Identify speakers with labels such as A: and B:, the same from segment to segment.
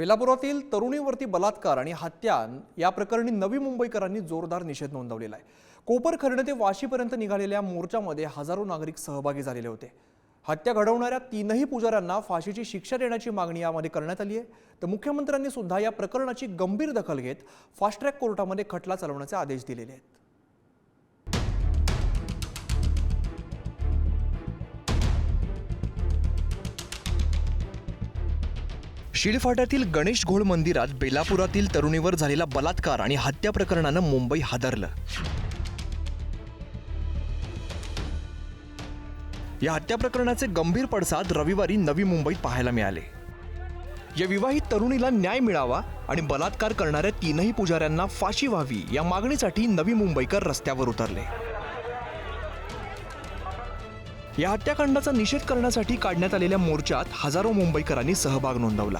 A: बेलापुरातील तरुणीवरती बलात्कार आणि हत्या या प्रकरणी नवी मुंबईकरांनी जोरदार निषेध नोंदवलेला आहे। कोपरखैरणे ते वाशीपर्यंत निघालेल्या मोर्चामध्ये हजारो नागरिक सहभागी झालेले होते। हत्या घडवणाऱ्या तीनही पुजाऱ्यांना फाशीची शिक्षा देण्याची मागणी यामध्ये करण्यात आली आहे। तर मुख्यमंत्र्यांनी सुद्धा या प्रकरणाची गंभीर दखल घेत फास्ट ट्रॅक कोर्टामध्ये खटला चालवण्याचे आदेश दिलेले आहेत। शिळफाट्यातील गणेश घोळ मंदिरात बेलापुरातील तरुणीवर झालेला बलात्कार आणि हत्या प्रकरणानं मुंबई हादरलं। या हत्या प्रकरणाचे गंभीर पडसाद रविवारी नवी मुंबईत पाहायला मिळाले। या विवाहित तरुणीला न्याय मिळावा आणि बलात्कार करणाऱ्या तीनही पुजाऱ्यांना फाशी व्हावी या मागणीसाठी नवी मुंबईकर रस्त्यावर उतरले। या हत्याकांडाचा निषेध करण्यासाठी काढण्यात आलेल्या मोर्चात हजारो मुंबईकरांनी सहभाग नोंदवला।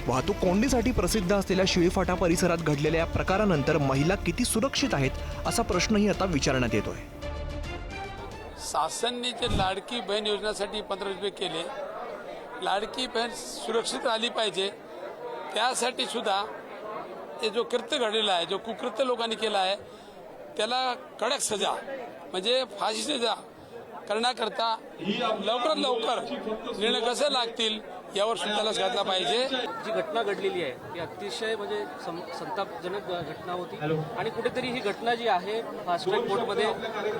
A: वाहतूक कोंडीसाठी प्रसिद्ध असलेल्या शिळफाटा परिसरात घडलेल्या या प्रकारानंतर महिला किती सुरक्षित आहेत असा प्रश्नही आता विचारण्यात येतोय।
B: शासनाने जे लाडकी बहीण योजनेसाठी 15 रुपये केले, लाडकी बहीण सुरक्षित आली पाहिजे त्यासाठी सुद्धा ते जो कृत्य घडलेला आहे, जो कुकृत्य लोकांनी केला आहे त्याला कडक सजा म्हणजे फाशी सजा करण्याकरता लवकरात लवकर निर्णय कसे लागतील यावर सुद्धा लक्ष घातला पाहिजे।
C: जी घटना घडलेली आहे ती अतिशय म्हणजे संतापजनक घटना होती आणि कुठेतरी ही घटना जी आहे फास्ट ट्रॅक कोर्टमध्ये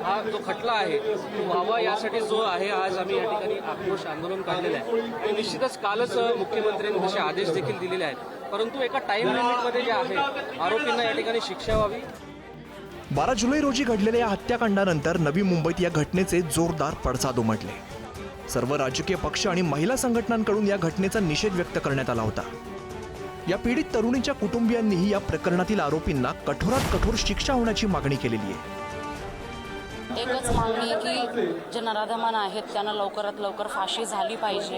C: हा जो खटला आहे तो व्हावा यासाठी जो आहे आज आम्ही या ठिकाणी आक्रोश आंदोलन काढलेलं आहे आणि निश्चितच कालच मुख्यमंत्र्यांनी तसे आदेश देखील दिलेले आहेत, परंतु एका टाइम लिमिटमध्ये जे आहे आरोपींना या ठिकाणी शिक्षा व्हावी।
A: 12 जुलै रोजी घडलेल्या या हत्याकांडानंतर नवी मुंबईत या घटनेचे जोरदार पडसाद उमटले। सर्व राजकीय पक्ष आणि महिला संघटनांकडून या घटनेचा निषेध व्यक्त करण्यात आला होता। या पीडित तरुणीच्या कुटुंबियांनीही या प्रकरणातील आरोपींना कठोरात कठोर शिक्षा होण्याची मागणी केलेली आहे।
D: एकच मागणी की जे नराधमान आहेत त्यांना लवकरात लवकर फाशी झाली पाहिजे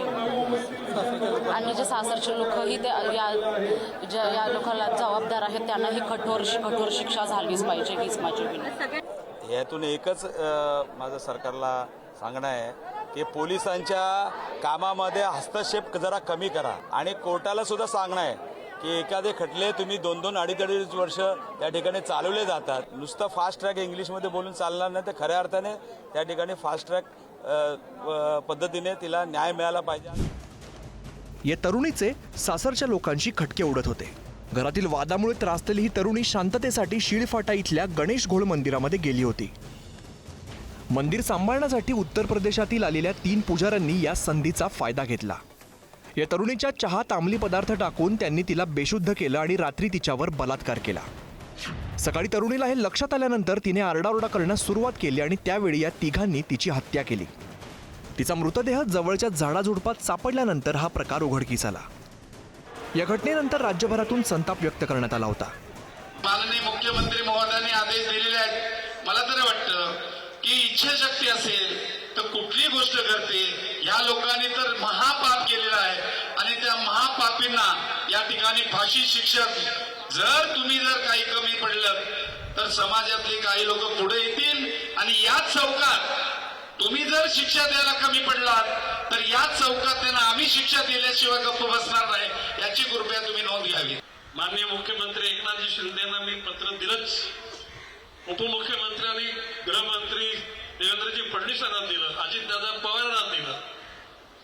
D: आणि जे सासरचे लोकही ते या लोकांना जबाबदार आहेत त्यांनाही कठोर शिक्षा झालीच पाहिजे हीच माझी विनंती।
E: यातून एकच माझं सरकारला सांगणं आहे की पोलिसांच्या कामामध्ये हस्तक्षेप जरा कमी करा आणि कोर्टाला सुद्धा सांगणं आहे की एखादे खटले तुम्ही 2-2, 2.5 वर्ष त्या ठिकाणी चालवले जातात। नुसतं फास्ट ट्रॅक इंग्लिशमध्ये बोलून चालणार नाही, तर खऱ्या अर्थाने त्या ठिकाणी फास्ट ट्रॅक पद्धतीने तिला न्याय मिळाला पाहिजे।
A: या तरुणीचे सासरच्या लोकांशी खटके उडत होते। घरातील वादामुळे त्रासलेली ही तरुणी शांततेसाठी शिळफाटा इथल्या गणेश घोळ मंदिरामध्ये गेली होती। मंदिर सांभाळण्यासाठी उत्तर प्रदेशातील आलेल्या 3 पुजाऱ्यांनी या संधीचा फायदा घेतला। या तरुणीच्या चहात अंमली पदार्थ टाकून त्यांनी तिला बेशुद्ध केलं आणि रात्री तिच्यावर बलात्कार केला। सकाळी तरुणीला हे लक्षात आल्यानंतर तिने आरडाओरडा करण्यास सुरुवात केली आणि त्यावेळी या तिघांनी तिची हत्या केली। तिचा मृतदेह जवळच्या झाडाझुडपात सापडल्यानंतर हा प्रकार उघडकीस आला। या घटनेनंतर राज्यभरातून संताप व्यक्त करण्यात आला होता।
F: माननीय मुख्यमंत्री महोदयांनी आदेश दिलेले आहेत। मला तर वाटतं की इच्छाशक्ती असेल तर कुठली गोष्ट करते। या लोकांनी तर महापाप केलेला आहे आणि त्या महापापींना या ठिकाणी फाशी शिक्षा। तुम्ही जर काही कमी पडलं तर समाजातले काही लोक पुढे येतील आणि याच चौकात तुम्ही जर शिक्षा द्यायला कमी पडलात तर याच चौकात त्यांना आम्ही शिक्षा दिल्याशिवाय गप्प बसणार नाही याची कृपया तुम्ही नोंद घ्यावी। माननीय मुख्यमंत्री एकनाथजी शिंदेंना मी पत्र दिलंच, उपमुख्यमंत्री आणि गृहमंत्री देवेंद्रजी फडणवीसांना दिलं, अजितदादा पवारांना दिलं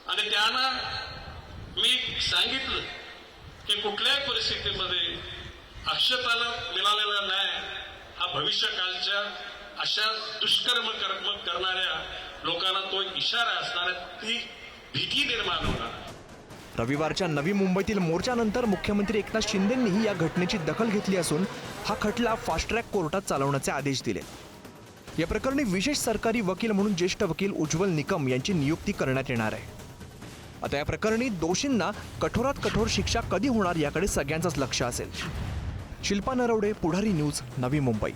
F: आणि त्यांना मी सांगितलं की कुठल्याही परिस्थितीमध्ये अक्षताला मिळालेला न्याय हा भविष्यकाळच्या अशा दुष्कर्म करणाऱ्या लोकांना तो इशारा असणार, ती भीती निर्माण होणार।
A: रविवारच्या नवी मुंबईतील मोर्चानंतर मुख्यमंत्री एकनाथ शिंदेंनीही या घटनेची दखल घेतली असून हा खटला फास्ट ट्रॅक कोर्टात चालवण्याचे आदेश दिले। या प्रकरणी विशेष सरकारी वकील म्हणून ज्येष्ठ वकील उज्ज्वल निकम यांची नियुक्ती करण्यात येणार आहे। आता या प्रकरणी दोषींना कठोरात कठोर शिक्षा कधी होणार याकडे सगळ्यांचंच लक्ष असेल। शिल्पा नरवडे, पुढारी न्यूज, नवी मुंबई।